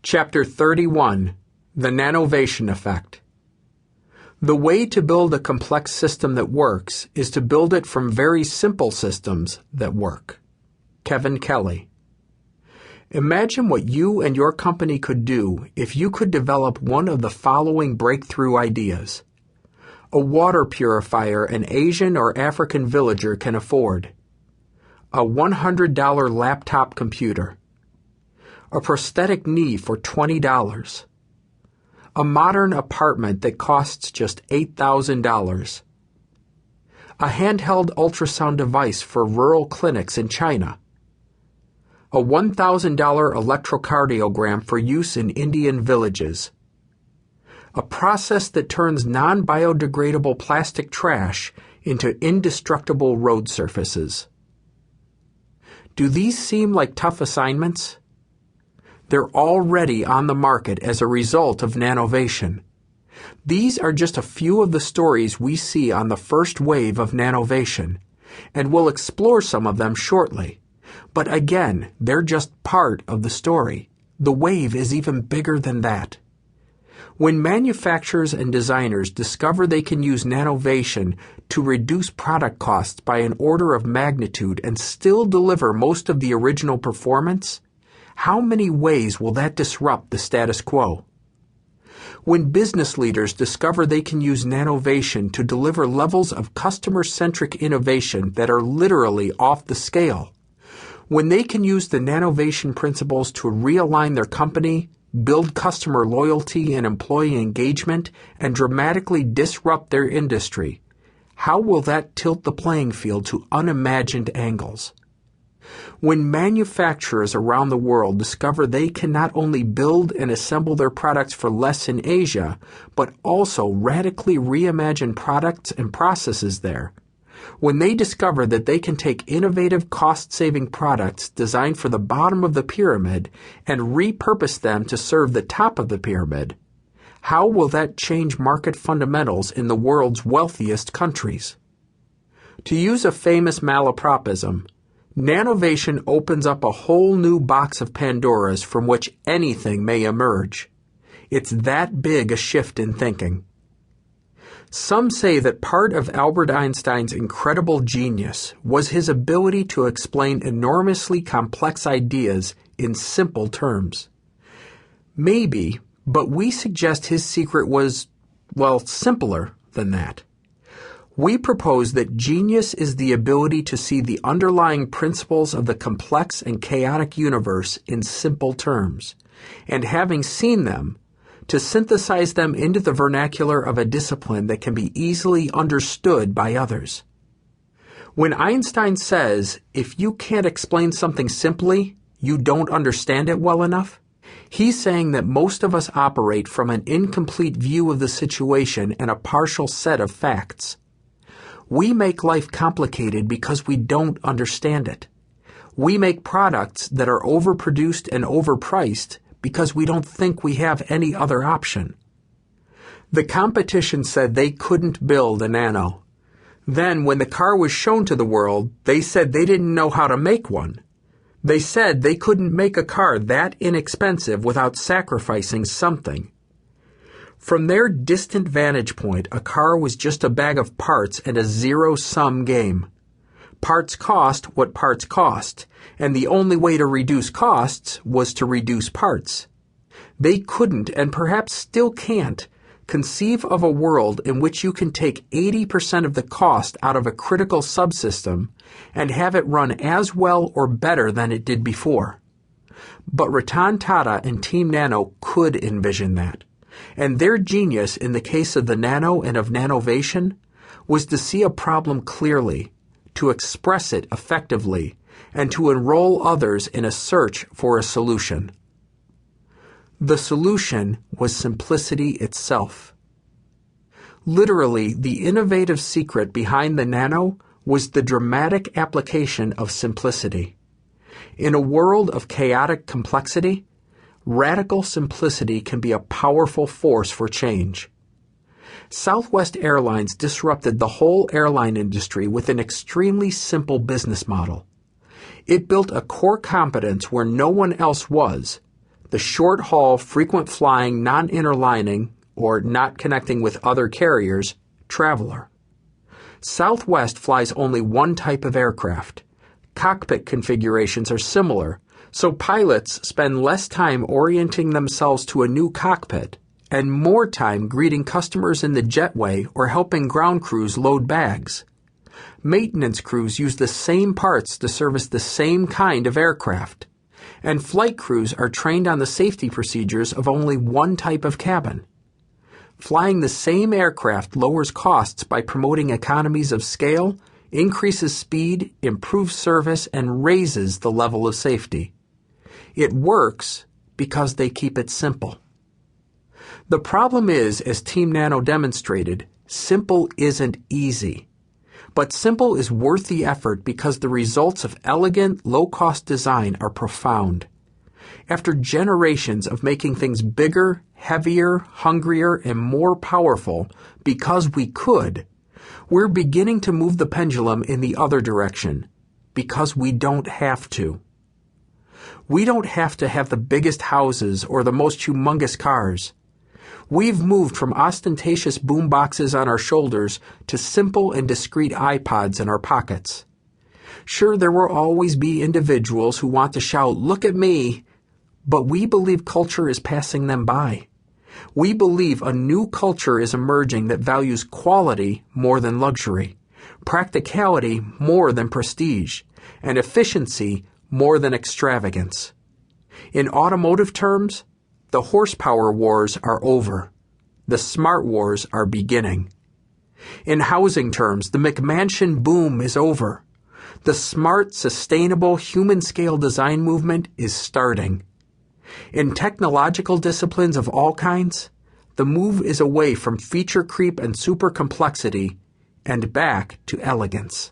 Chapter 31, The Nanovation Effect. The way to build a complex system that works is to build it from very simple systems that work. Kevin Kelly. Imagine what you and your company could do if you could develop one of the following breakthrough ideas. A water purifier an Asian or African villager can afford. A $100 laptop computer. A prosthetic knee for $20. A modern apartment that costs just $8,000. A handheld ultrasound device for rural clinics in China. A $1,000 electrocardiogram for use in Indian villages. A process that turns non-biodegradable plastic trash into indestructible road surfaces. Do these seem like tough assignments? They're already on the market as a result of Nanovation. These are just a few of the stories we see on the first wave of Nanovation, and we'll explore some of them shortly. But again, they're just part of the story. The wave is even bigger than that. When manufacturers and designers discover they can use Nanovation to reduce product costs by an order of magnitude and still deliver most of the original performance, how many ways will that disrupt the status quo? When business leaders discover they can use Nanovation to deliver levels of customer-centric innovation that are literally off the scale, when they can use the Nanovation principles to realign their company, build customer loyalty and employee engagement, and dramatically disrupt their industry, how will that tilt the playing field to unimagined angles? When manufacturers around the world discover they can not only build and assemble their products for less in Asia, but also radically reimagine products and processes there, when they discover that they can take innovative cost-saving products designed for the bottom of the pyramid and repurpose them to serve the top of the pyramid, how will that change market fundamentals in the world's wealthiest countries? To use a famous malapropism, Nanovation opens up a whole new box of Pandoras from which anything may emerge. It's that big a shift in thinking. Some say that part of Albert Einstein's incredible genius was his ability to explain enormously complex ideas in simple terms. Maybe, but we suggest his secret was, simpler than that. We propose that genius is the ability to see the underlying principles of the complex and chaotic universe in simple terms, and having seen them, to synthesize them into the vernacular of a discipline that can be easily understood by others. When Einstein says, if you can't explain something simply, you don't understand it well enough, he's saying that most of us operate from an incomplete view of the situation and a partial set of facts. We make life complicated because we don't understand it. We make products that are overproduced and overpriced because we don't think we have any other option. The competition said they couldn't build a Nano. Then, when the car was shown to the world, they said they didn't know how to make one. They said they couldn't make a car that inexpensive without sacrificing something. From their distant vantage point, a car was just a bag of parts and a zero-sum game. Parts cost what parts cost, and the only way to reduce costs was to reduce parts. They couldn't, and perhaps still can't, conceive of a world in which you can take 80% of the cost out of a critical subsystem and have it run as well or better than it did before. But Ratan Tata and Team Nano could envision that. And their genius in the case of the Nano and of Nanovation was to see a problem clearly, to express it effectively, and to enroll others in a search for a solution. The solution was simplicity itself. Literally, the innovative secret behind the Nano was the dramatic application of simplicity. In a world of chaotic complexity, radical simplicity can be a powerful force for change. Southwest Airlines disrupted the whole airline industry with an extremely simple business model. It built a core competence where no one else was, the short-haul, frequent-flying, non-interlining, or not connecting with other carriers, traveler. Southwest flies only one type of aircraft. Cockpit configurations are similar, so pilots spend less time orienting themselves to a new cockpit and more time greeting customers in the jetway or helping ground crews load bags. Maintenance crews use the same parts to service the same kind of aircraft, and flight crews are trained on the safety procedures of only one type of cabin. Flying the same aircraft lowers costs by promoting economies of scale, increases speed, improves service, and raises the level of safety. It works because they keep it simple. The problem is, as Team Nano demonstrated, simple isn't easy. But simple is worth the effort because the results of elegant, low-cost design are profound. After generations of making things bigger, heavier, hungrier, and more powerful because we could, we're beginning to move the pendulum in the other direction because we don't have to. We don't have to have the biggest houses or the most humongous cars. We've moved from ostentatious boom boxes on our shoulders to simple and discreet iPods in our pockets. Sure, there will always be individuals who want to shout, "Look at me," but we believe culture is passing them by. We believe a new culture is emerging that values quality more than luxury, practicality more than prestige, and efficiency more than extravagance. In automotive terms, the horsepower wars are over. The smart wars are beginning. In housing terms, the McMansion boom is over. The smart, sustainable, human-scale design movement is starting. In technological disciplines of all kinds, the move is away from feature creep and super complexity and back to elegance.